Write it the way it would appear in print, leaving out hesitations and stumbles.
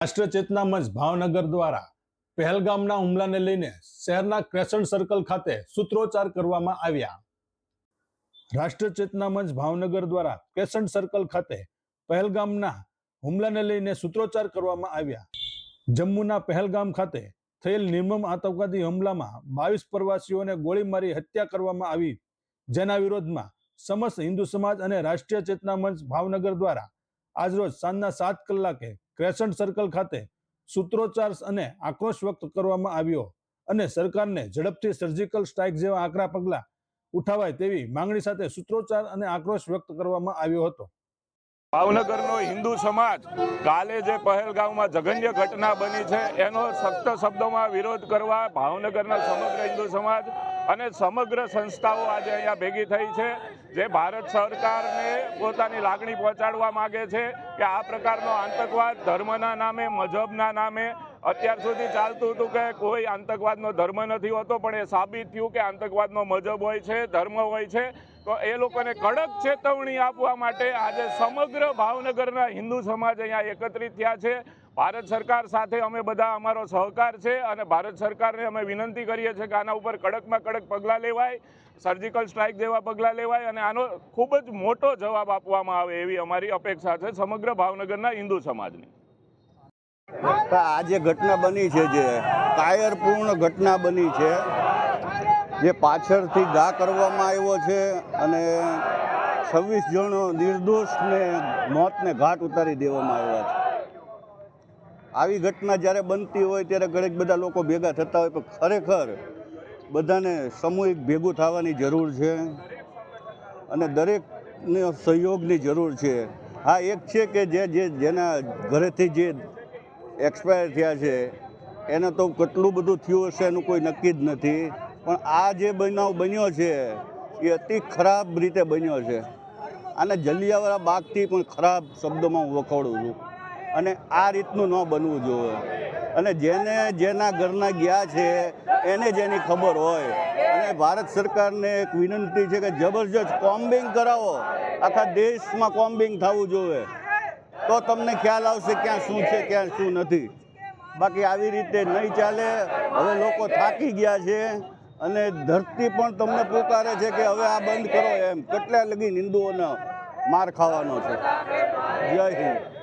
રાષ્ટ્ર ચેતના મંચ ભાવનગર દ્વારા પહેલગામના હુમલાને લઈને શહેરના ક્રેસન્ટ સર્કલ ખાતે સૂત્રોચ્ચાર કરવામાં આવ્યા। રાષ્ટ્ર ચેતના મંચ ભાવનગર દ્વારા ક્રેસન્ટ સર્કલ ખાતે પહેલગામના હુમલાને લઈને સૂત્રોચ્ચાર કરવામાં આવ્યા। જમ્મુના પહેલગામ ખાતે થયેલ નિર્મમ આતંકવાદી હુમલામાં 22 પ્રવાસીઓને ગોળી મારી હત્યા કરવામાં આવી, જેના વિરોધમાં સમસ્ત હિન્દુ સમાજ અને રાષ્ટ્રીય ચેતના મંચ ભાવનગર દ્વારા આજરોજ સાંજના 7 કલાકે ક્રેસન્ટ સર્કલ ખાતે સૂત્રોચ્ચાર અને આક્રોશ વ્યક્ત કરવામાં આવ્યો અને સરકારને ઝડપથી સર્જિકલ સ્ટ્રાઇક જેવા આકરા પગલાં ઉઠાવાય તેવી માંગણી સાથે સૂત્રોચ્ચાર અને આક્રોશ વ્યક્ત કરવામાં આવ્યો હતો। ભાવનગરનો હિન્દુ સમાજ કાલે જે પહેલગામમાં જઘન્ય ઘટના બની છે એનો સખ્ત શબ્દોમાં વિરોધ કરવા ભાવનગરના સમગ્ર હિન્દુ સમાજ અને સમગ્ર સંસ્થાઓ આજે અહીંયા ભેગી થઈ છે, જે ભારત સરકારને પોતાની લાગણી પહોંચાડવા માંગે છે કે આ પ્રકારનો આતંકવાદ ધર્મના નામે, મજહબના નામે અત્યાર સુધી ચાલતું હતું કે કોઈ આતંકવાદનો ધર્મ નથી હોતો, પણ એ સાબિત થયું કે આતંકવાદનો મજહબ હોય છે, ધર્મ હોય છે। તો એ લોકોને કડક ચેતવણી આપવા માટે આજે સમગ્ર ભાવનગરના હિન્દુ સમાજ અહીંયા એકત્રિત થયા છે। ભારત સરકાર સાથે અમે બધા અમારો સહકાર છે અને ભારત સરકારને અમે વિનંતી કરીએ છીએ કે આના ઉપર કડકમાં કડક પગલાં લેવાય, સર્જિકલ સ્ટ્રાઇક જેવા પગલાં લેવાય અને આનો ખૂબ જ મોટો જવાબ આપવામાં આવે એવી અમારી અપેક્ષા છે સમગ્ર ભાવનગરના હિન્દુ સમાજની। આ જે ઘટના બની છે, જે કાયરપૂર્ણ ઘટના બની છે, જે પાછળથી ઘા કરવામાં આવ્યો છે અને 26 જણો નિર્દોષને મોતને ઘાટ ઉતારી દેવામાં આવ્યા છે। આવી ઘટના જ્યારે બનતી હોય ત્યારે ઘણી બધા લોકો ભેગા થતા હોય, પણ ખરેખર બધાને સામૂહિક ભેગું થવાની જરૂર છે અને દરેકને સહયોગની જરૂર છે। હા, એક છે કે જેના ઘરેથી જે એક્સપાયર થયા છે એને તો કેટલું બધું થયું હશે એનું કોઈ નક્કી જ નથી, પણ આ જે બનાવ બન્યો છે એ અતિ ખરાબ રીતે બન્યો છે। આને જલિયાવાળા બાગથી પણ ખરાબ શબ્દોમાં હું વખોડું છું અને આ રીતનું ન બનવું જોઈએ અને જેના ઘરના ગયા છે એને જેની ખબર હોય। અને ભારત સરકારને એક વિનંતી છે કે જબરજસ્ત કોમ્બિંગ કરાવો, આખા દેશમાં કોમ્બિંગ થવું જોઈએ, તો તમને ખ્યાલ આવશે ક્યાં શું છે ક્યાં શું નથી। બાકી આવી રીતે નહીં ચાલે। હવે લોકો થાકી ગયા છે અને ધરતી પણ તમને પુકારે છે કે હવે આ બંધ કરો, એમ કેટલા લગી હિન્દુઓનો માર ખાવાનો છે। જય હિન્દ।